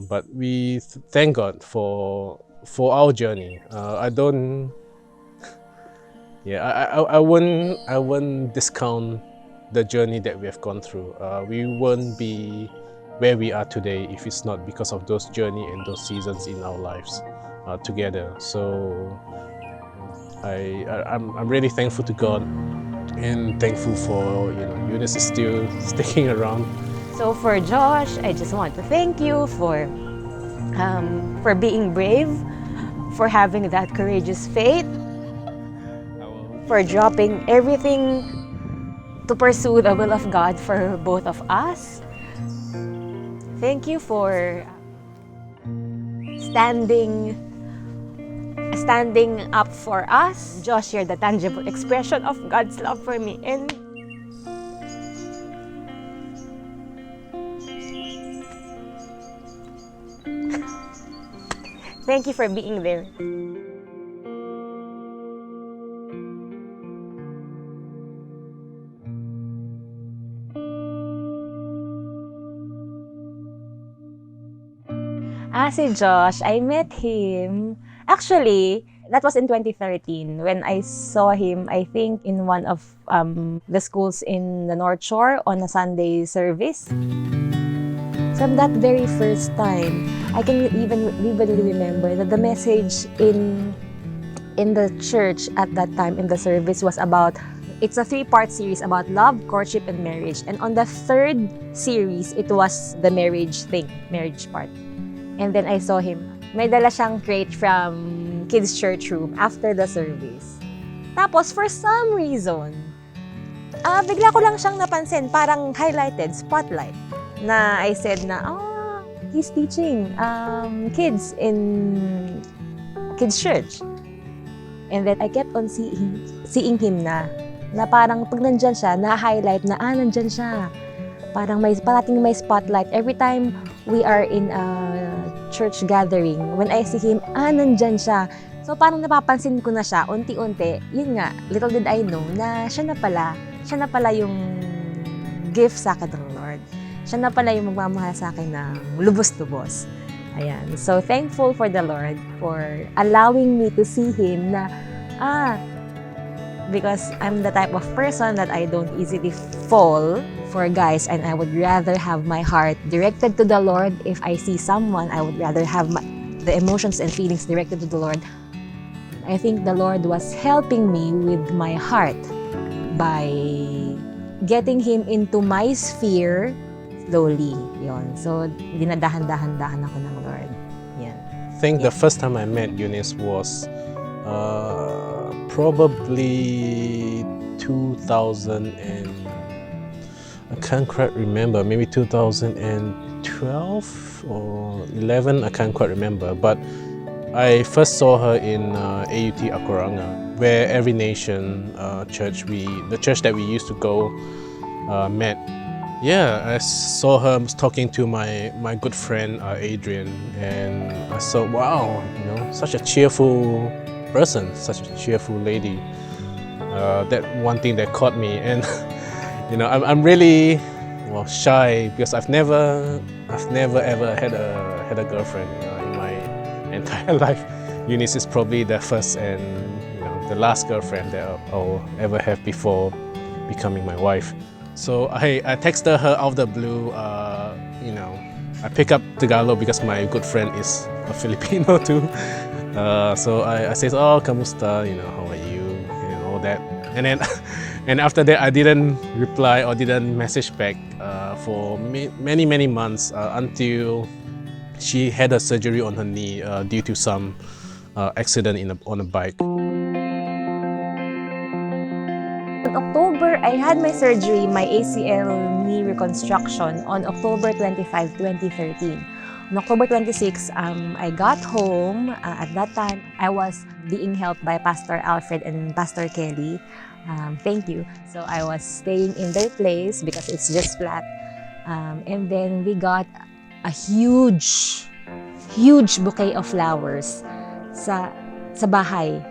But we thank God for our journey. I don't, yeah, I wouldn't discount the journey that we have gone through. We wouldn't be where we are today if it's not because of those journey and those seasons in our lives together. So I'm really thankful to God and thankful for Eunice is still sticking around. So for Josh, I just want to thank you for being brave, for having that courageous faith, for dropping everything to pursue the will of God for both of us. Thank you for standing up for us. Josh, you're the tangible expression of God's love for me. And thank you for being there. Si Josh, I met him. Actually, that was in 2013 when I saw him, I think, in one of the schools in the North Shore on a Sunday service. From that very first time, I can even vividly remember that the message in the church at that time in the service was about, it's a 3-part series about love, courtship, and marriage. And on the 3rd series, it was the marriage part. And then I saw him. May dala siyang crate from kids' church room after the service. Tapos, for some reason, bigla ko lang siyang napansin, parang highlighted, spotlight, na I said na, he's teaching kids in kids' church. And then I kept on seeing him na parang pag nandyan siya, na-highlight na, nandyan siya. Parang parating may spotlight. Every time we are in a church gathering, when I see him, nandyan siya. So parang napapansin ko na siya, unti-unti. Yun nga, little did I know na siya na pala yung gift sa akin ng Lord. Siya na pala yung magmamahal sa akin ng lubos-lubos. Ayan. So thankful for the Lord for allowing me to see him na, because I'm the type of person that I don't easily fall for guys, and I would rather have my heart directed to the Lord. If I see someone, I would rather have the emotions and feelings directed to the Lord. I think the Lord was helping me with my heart by getting him into my sphere slowly. Yon. So, dinadahan-dahan ako ng Lord. Yan. I think the first time I met Eunice was probably 2000 and I can't quite remember, maybe 2012 or 11, I can't quite remember. But I first saw her in AUT Akuranga, where every nation church, the church that we used to go met. Yeah, I saw her talking to my good friend Adrian, and I saw, wow, such a cheerful person, such a cheerful lady. That one thing that caught me, and I'm really shy because I've never ever had a girlfriend in my entire life. Eunice is probably the first and the last girlfriend that I'll ever have before becoming my wife. So I texted her out of the blue. I pick up Tagalog because my good friend is a Filipino too. So I say, kamusta? How are you? And all that. And then and after that, I didn't reply or didn't message back for many months until she had a surgery on her knee due to some accident on a bike. In October, I had my surgery, my ACL knee reconstruction on October 25, 2013. On October 26, I got home. At that time, I was being helped by Pastor Alfred and Pastor Kelly. Thank you. So I was staying in their place because it's just flat. And then we got a huge bouquet of flowers sa bahay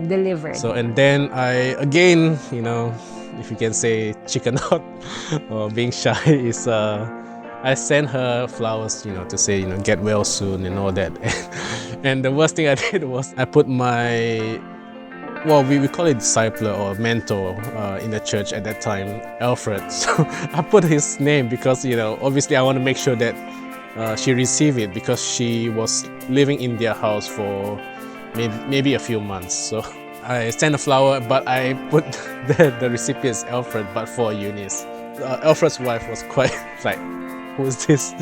delivered. So and then I again, if you can say chicken out or being shy is I sent her flowers, to say, get well soon and all that. And the worst thing I did was I put my, well, we call it discipler or mentor in the church at that time, Alfred. So I put his name because, obviously I want to make sure that she received it, because she was living in their house for maybe a few months. So I sent a flower, but I put the recipient's Alfred, but for Eunice. Alfred's wife was quite like, who's this?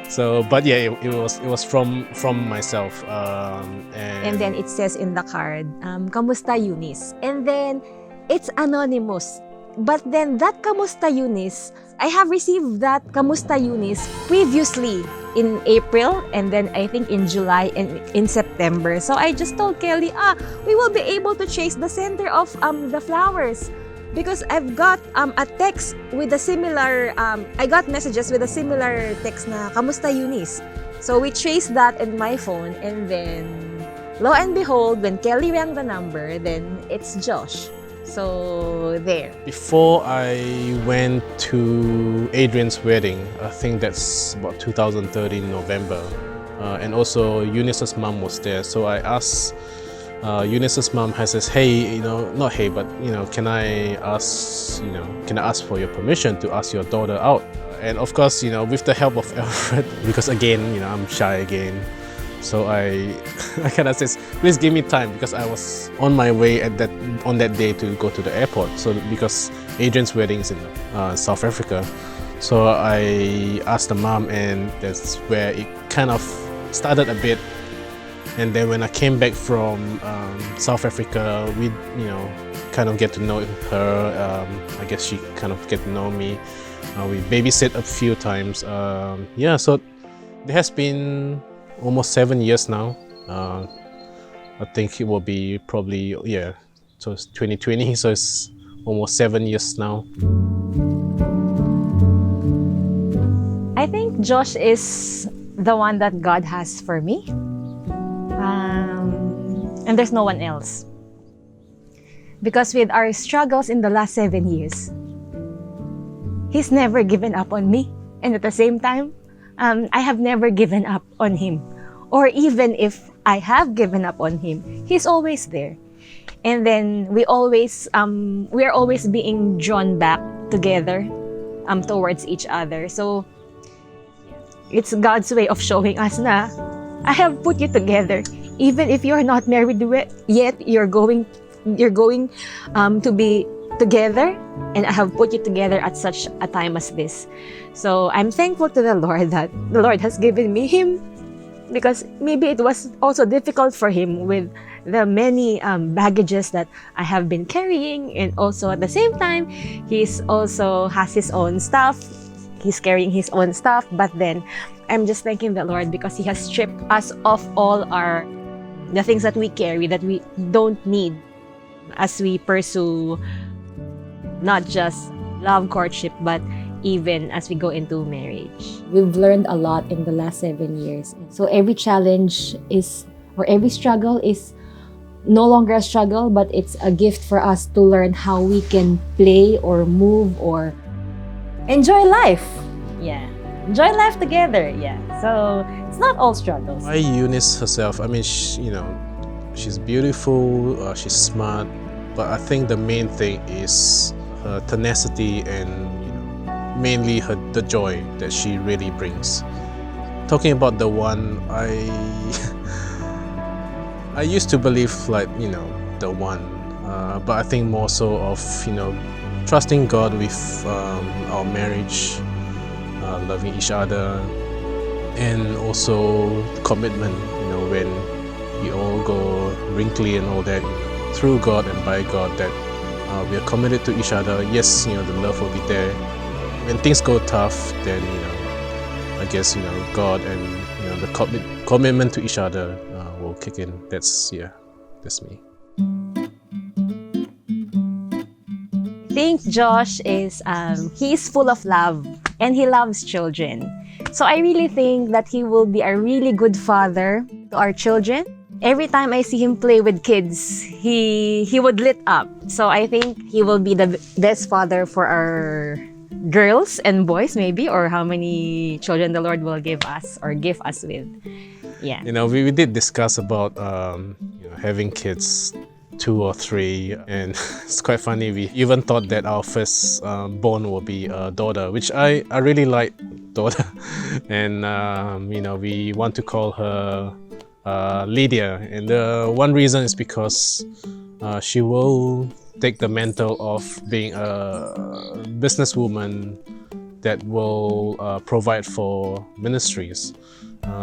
So, but yeah, it was from myself. And then it says in the card, Kamusta Eunice? And then it's anonymous. But then that Kamusta Eunice, I have received that Kamusta Eunice previously in April, and then I think in July and in September. So I just told Kelly, we will be able to trace the sender of the flowers. Because I've got a text with a similar, I got messages with a similar text na, Kamusta Eunice? So we traced that in my phone, and then, lo and behold, when Kelly rang the number, then it's Josh. So, there. Before I went to Adrian's wedding, I think that's about 2013 November, and also Eunice's mom was there. So I asked Eunice's mom, I says, hey, not hey, but can I ask for your permission to ask your daughter out? And of course, with the help of Alfred, because again, I'm shy again. So I kind of says, please give me time, because I was on my way on that day to go to the airport. So because Adrian's wedding is in South Africa, so I asked the mom, and that's where it kind of started a bit. And then when I came back from South Africa, we kind of get to know her. I guess she kind of get to know me. We babysit a few times. So there has been almost 7 years now. I think it will be probably, so it's 2020, so it's almost 7 years now. I think Josh is the one that God has for me. And there's no one else. Because with our struggles in the last 7 years, He's never given up on me. And at the same time, I have never given up on Him. Or even if I have given up on Him, He's always there. And then we are always being drawn back together towards each other. So it's God's way of showing us na, I have put you together. Even if you're not married yet, you're going to be together, and I have put you together at such a time as this. So I'm thankful to the Lord that the Lord has given me him, because maybe it was also difficult for him with the many baggages that I have been carrying, and also at the same time, he's also has his own stuff. He's carrying his own stuff, but then I'm just thanking the Lord because He has stripped us of all the things that we carry that we don't need as we pursue not just love courtship, but even as we go into marriage. We've learned a lot in the last 7 years. So every challenge or every struggle is no longer a struggle, but it's a gift for us to learn how we can play or move or enjoy life. Yeah. Enjoy life together. Yeah. So it's not all struggles. Why Eunice herself? I mean, she's beautiful, she's smart, but I think the main thing is her tenacity and mainly the joy that she really brings. Talking about the one, I used to believe the one, but I think more so of trusting God with our marriage, loving each other, and also commitment. When we all go wrinkly and all that, through God and by God, that we are committed to each other. Yes, the love will be there. When things go tough, then I guess God and the commitment to each other will kick in. That's me. I think Josh is he's full of love and he loves children. So I really think that he will be a really good father to our children. Every time I see him play with kids, he would lit up. So I think he will be the best father for girls and boys maybe, or how many children the Lord will give us or give us with. Yeah. We did discuss about having kids, 2 or 3, and it's quite funny. We even thought that our first born will be a daughter, which I really like daughter, and we want to call her Lydia, and the one reason is because she will take the mantle of being a businesswoman that will provide for ministries.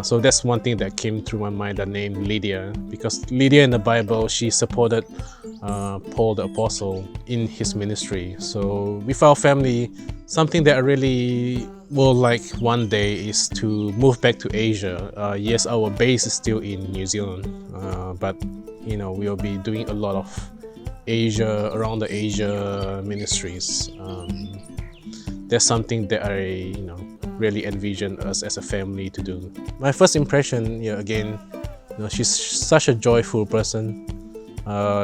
So that's one thing that came through my mind, the name Lydia, because Lydia in the Bible, she supported Paul the Apostle in his ministry. So with our family, something that I really will like one day is to move back to Asia. Yes, our base is still in New Zealand, but we'll be doing a lot of around the Asia ministries. That's something that I really envision us as a family to do. My first impression, again, she's such a joyful person.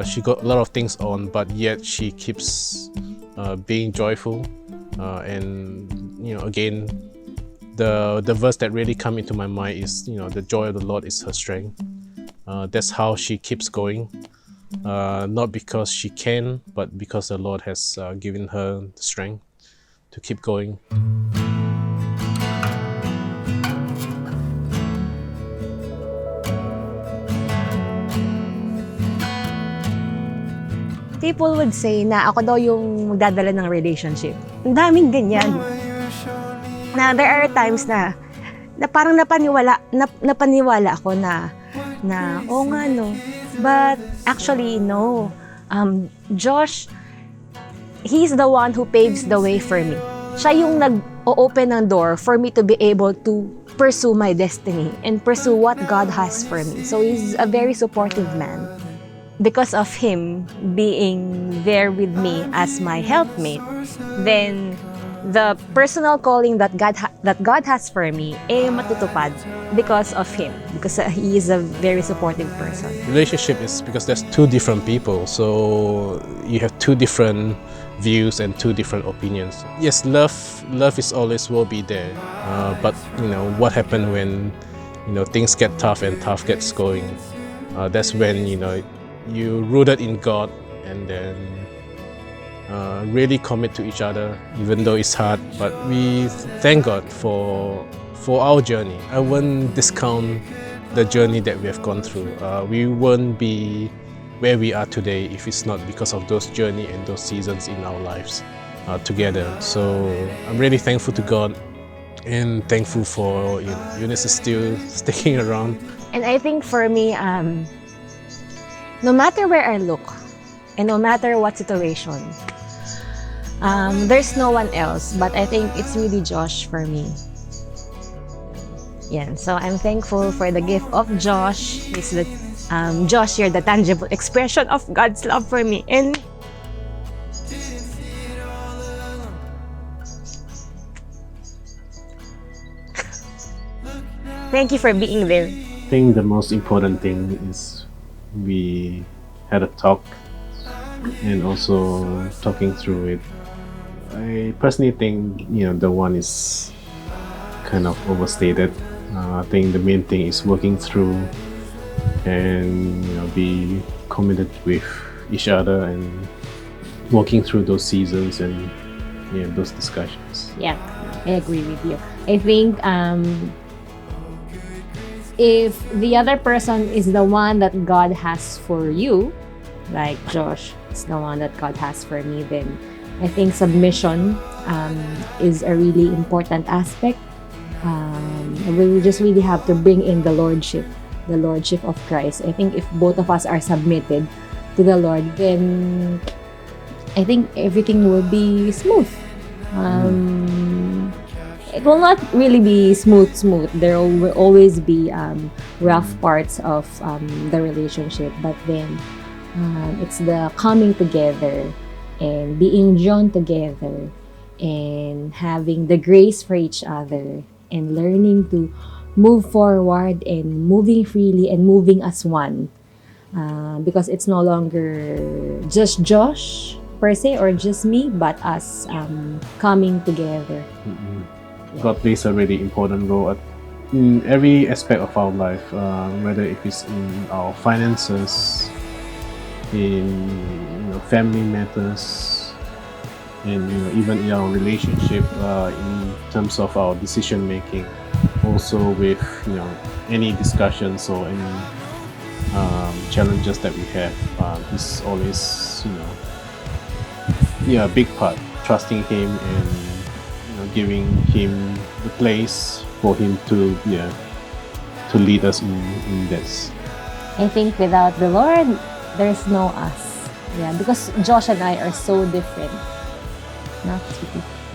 She got a lot of things on, but yet she keeps being joyful. And again, the verse that really come into my mind is, the joy of the Lord is her strength. That's how she keeps going. Not because she can, but because the Lord has given her the strength to keep going. People would say na ako daw yung magdadala ng relationship. Ang daming ganyan. Na there are times na parang napaniwala ako na oo nga no. But actually no. Josh, he's the one who paves the way for me. Siya yung nag-o-open ng door for me to be able to pursue my destiny and pursue what God has for me. So he's a very supportive man. Because of him being there with me as my helpmate, then the personal calling that God has for me matutupad because of him, because he is a very supportive person. Relationship is because there's 2 different people, so you have 2 different views and 2 different opinions. Yes, love is always will be there, but what happened when things get tough and tough gets going. That's when you rooted in God and then really commit to each other, even though it's hard. But we thank God for our journey. I wouldn't discount the journey that we have gone through. We wouldn't be where we are today if it's not because of those journey and those seasons in our lives together. So I'm really thankful to God and thankful for EUNICE is still sticking around. And I think for me, no matter where I look, and no matter what situation, there's no one else, but I think it's really Josh for me. Yeah, so I'm thankful for the gift of Josh. Josh, you're the tangible expression of God's love for me. And thank you for being there. I think the most important thing is we had a talk and also talking through it. I personally think the one is kind of overstated. I think the main thing is working through and be committed with each other and walking through those seasons and those discussions. Yeah, I agree with you. I think if the other person is the one that God has for you, like Josh is the one that God has for me, then I think submission is a really important aspect. We just really have to bring in the lordship of Christ. I think if both of us are submitted to the Lord, then I think everything will be smooth. It will not really be smooth. There will always be rough parts of the relationship, but then it's the coming together and being drawn together and having the grace for each other and learning to move forward and moving freely and moving as one, because it's no longer just Josh per se or just me, but us coming together. God plays a really important role in every aspect of our life, whether if it's in our finances, in family matters, and even in our relationship, in terms of our decision making. Also with any discussions or any challenges that we have, he's always a big part, trusting him and giving him the place for him to lead us in this. I think without the Lord, there's no us. Yeah, because Josh and I are so different. No?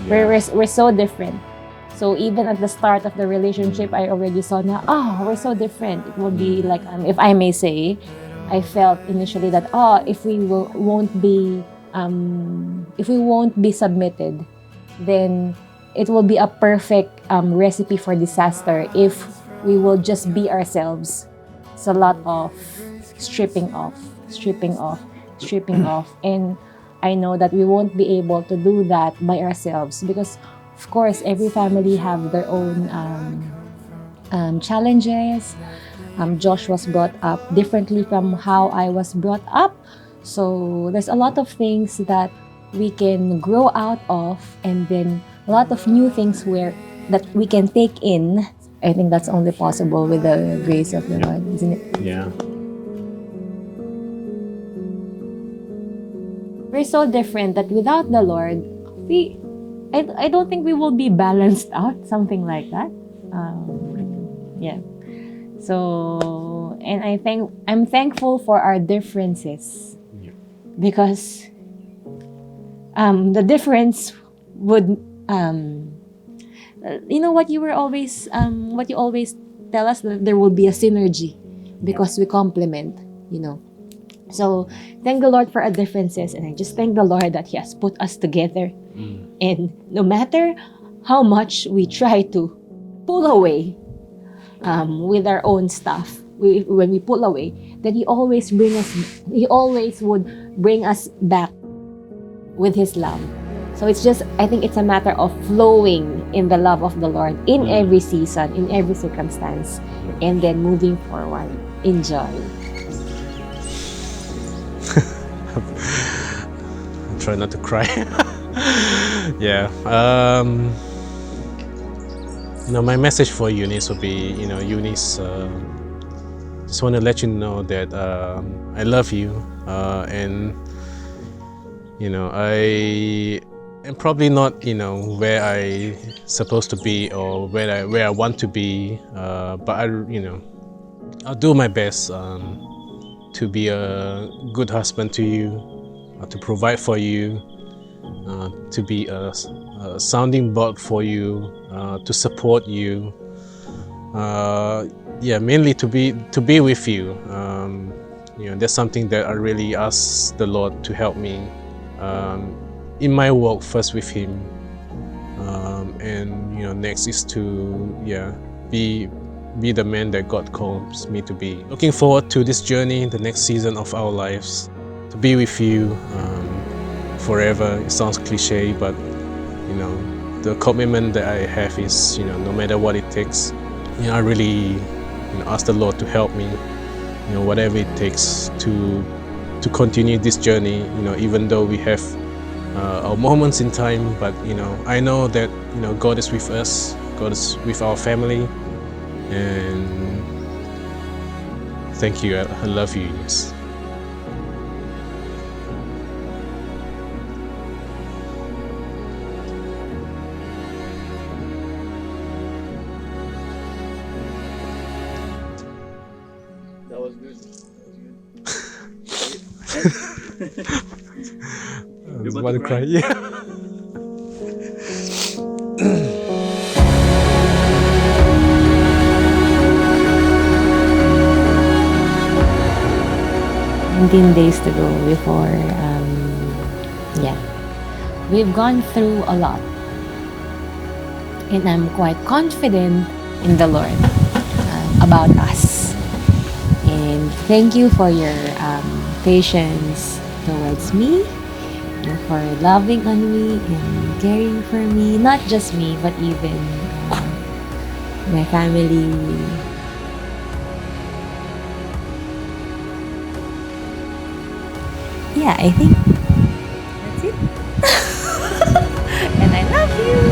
We're so different. So even at the start of the relationship, I already saw na, we're so different. It will be like, if I may say, I felt initially that, if we won't be submitted, then it will be a perfect recipe for disaster if we will just be ourselves. It's a lot of stripping off. And I know that we won't be able to do that by ourselves because, of course, every family have their own challenges. Josh was brought up differently from how I was brought up. So there's a lot of things that we can grow out of, and then a lot of new things that we can take in. I think that's only possible with the grace of the Lord, isn't it? Yeah. We're so different that without the Lord, I don't think we will be balanced out, something like that. Yeah. So, and I'm thankful for our differences, because the difference would, what you always tell us, that there will be a synergy because we complement, So, thank the Lord for our differences, and I just thank the Lord that He has put us together. And no matter how much we try to pull away with our own stuff, when we pull away, then He always would bring us back with His love. So I think it's a matter of flowing in the love of the Lord in every season, in every circumstance, and then moving forward in joy. I'm trying not to cry. Yeah. My message for Eunice would be, Eunice, just want to let you know that I love you, and I am probably not where I supposed to be or where I want to be, but I'll do my best to be a good husband to you, to provide for you, to be a sounding board for you, to support you, mainly to be with you. That's something that I really ask the Lord to help me in my walk, first with Him, and next is to be the man that God calls me to be. Looking forward to this journey, the next season of our lives, to be with you forever. It sounds cliche, but the commitment that I have is no matter what it takes. I really ask the Lord to help me, whatever it takes to continue this journey. Even though we have our moments in time, but I know that God is with us. God is with our family, and thank you. I love you, Eunice. That was good. I was about to cry. Yeah. Days to go before, we've gone through a lot, and I'm quite confident in the Lord about us. And thank you for your patience towards me, for loving on me and caring for me. Not just me, but even my family. Yeah, I think that's it. And I love you.